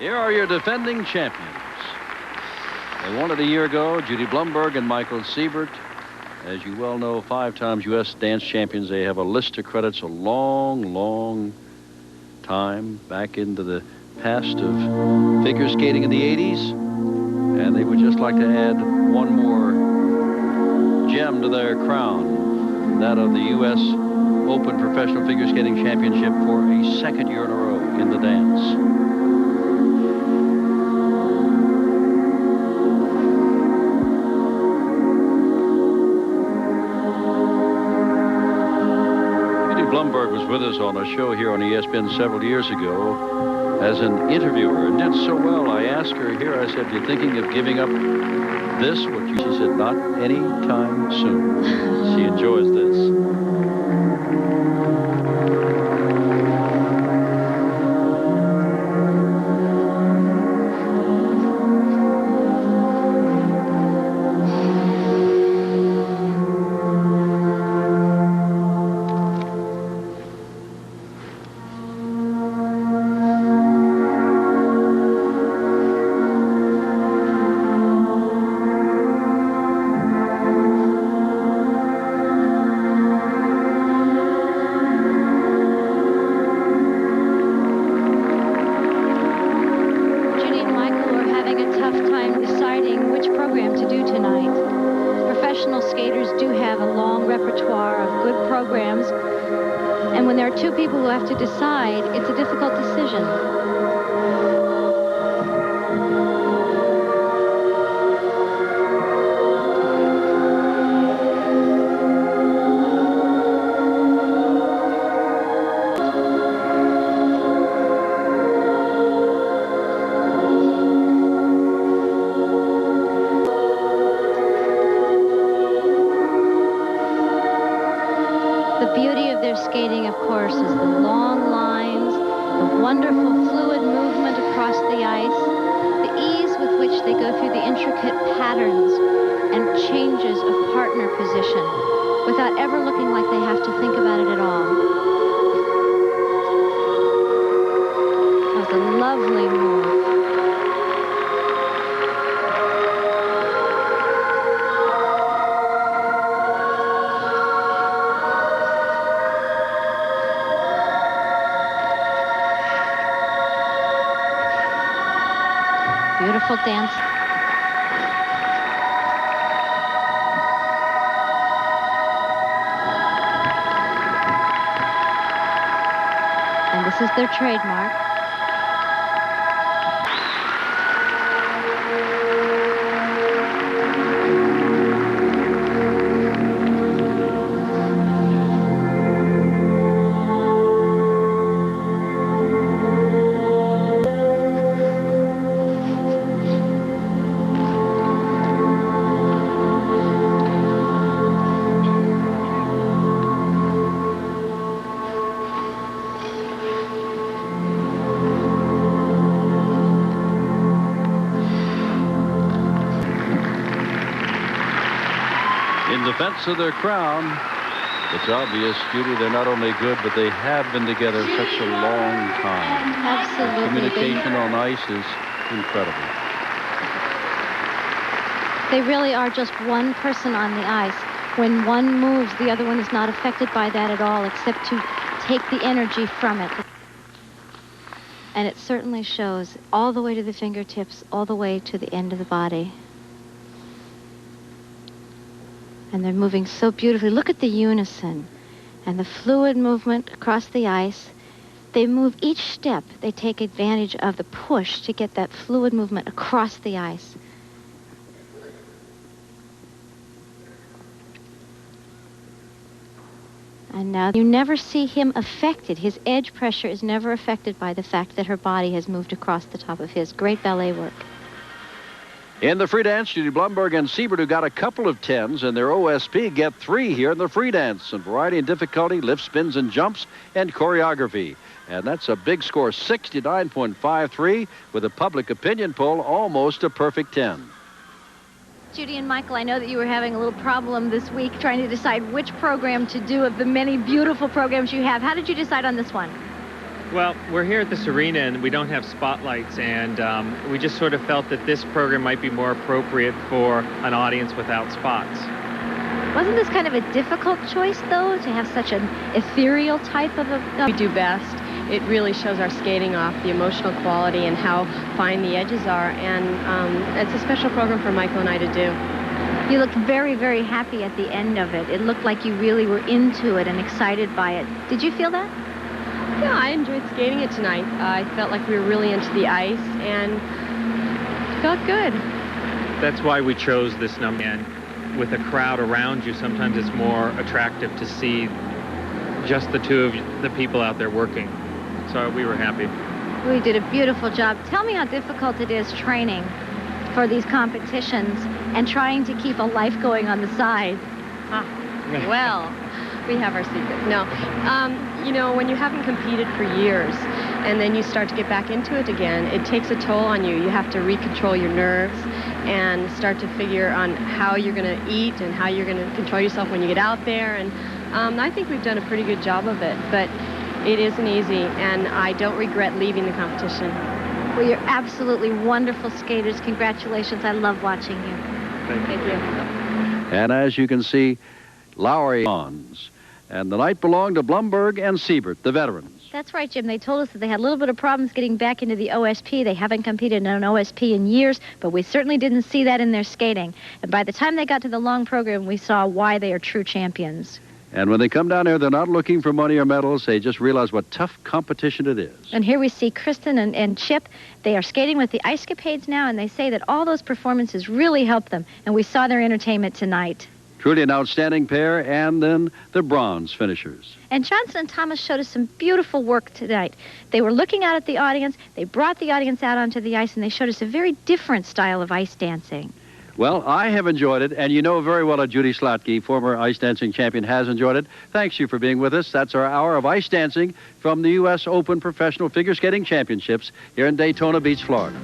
Here are your defending champions. They won it a year ago, Judy Blumberg and Michael Seibert. As you well know, 5-time U.S. dance champions. They have a list of credits a long, long time back into the past of figure skating in the 80s. And they would just like to add one more gem to their crown, that of the U.S. Open Professional Figure Skating Championship for a second year in a row in the dance. Blumberg was with us on a show here on ESPN several years ago as an interviewer and did so well. I asked her here, I said, "You thinking of giving up this?" She said, "Not anytime soon." She enjoys this. And when there are two people who have to decide, it's a difficult decision. The beauty of their skating, of course, is the long lines, the wonderful fluid movement across the ice, the ease with which they go through the intricate patterns and changes of partner position without ever looking like they have to think about it at all. That was a lovely move. Beautiful dance. And this is their trademark. In defense of their crown, it's obvious, Judy, they're not only good, but they have been together such a long time. Absolutely. The communication on ice is incredible. They really are just one person on the ice. When one moves, the other one is not affected by that at all, except to take the energy from it. And it certainly shows all the way to the fingertips, all the way to the end of the body. And they're moving so beautifully. Look at the unison and the fluid movement across the ice. They move each step. They take advantage of the push to get that fluid movement across the ice. And now you never see him affected. His edge pressure is never affected by the fact that her body has moved across the top of his. Great ballet work. In the free dance, Judy Blumberg and Seibert, who got a couple of 10s, and their OSP get 3 here in the free dance. And variety and difficulty, lift, spins, and jumps, and choreography. And that's a big score, 69.53, with a public opinion poll almost a perfect 10. Judy and Michael, I know that you were having a little problem this week trying to decide which program to do of the many beautiful programs you have. How did you decide on this one? Well, we're here at this arena and we don't have spotlights, and we just sort of felt that this program might be more appropriate for an audience without spots. Wasn't this kind of a difficult choice, though, to have such an ethereal type of a... We do best. It really shows our skating off, the emotional quality and how fine the edges are, and it's a special program for Michael and I to do. You looked very, very happy at the end of it. It looked like you really were into it and excited by it. Did you feel that? Yeah, I enjoyed skating it tonight. I felt like we were really into the ice and felt good. That's why we chose this number. And with a crowd around you, sometimes it's more attractive to see just the two of the people out there working. So we were happy. We did a beautiful job. Tell me how difficult it is training for these competitions and trying to keep a life going on the side. Well, we have our secret. No, you know, when you haven't competed for years and then you start to get back into it again, it takes a toll on you. You have to recontrol your nerves and start to figure on how you're going to eat and how you're going to control yourself when you get out there. And I think we've done a pretty good job of it, but it isn't easy, and I don't regret leaving the competition. Well, you're absolutely wonderful skaters. Congratulations. I love watching you. Thank you. And as you can see, Lowry bonds. And the night belonged to Blumberg and Seibert, the veterans. That's right, Jim. They told us that they had a little bit of problems getting back into the OSP. They haven't competed in an OSP in years, but we certainly didn't see that in their skating. And by the time they got to the long program, we saw why they are true champions. And when they come down here, they're not looking for money or medals. They just realize what tough competition it is. And here we see Kristen and Chip. They are skating with the Ice Capades now, and they say that all those performances really helped them. And we saw their entertainment tonight. Truly an outstanding pair, and then the bronze finishers. And Johnson and Thomas showed us some beautiful work tonight. They were looking out at the audience, they brought the audience out onto the ice, and they showed us a very different style of ice dancing. Well, I have enjoyed it, and you know very well that Judy Slotky, former ice dancing champion, has enjoyed it. Thanks you for being with us. That's our hour of ice dancing from the U.S. Open Professional Figure Skating Championships here in Daytona Beach, Florida.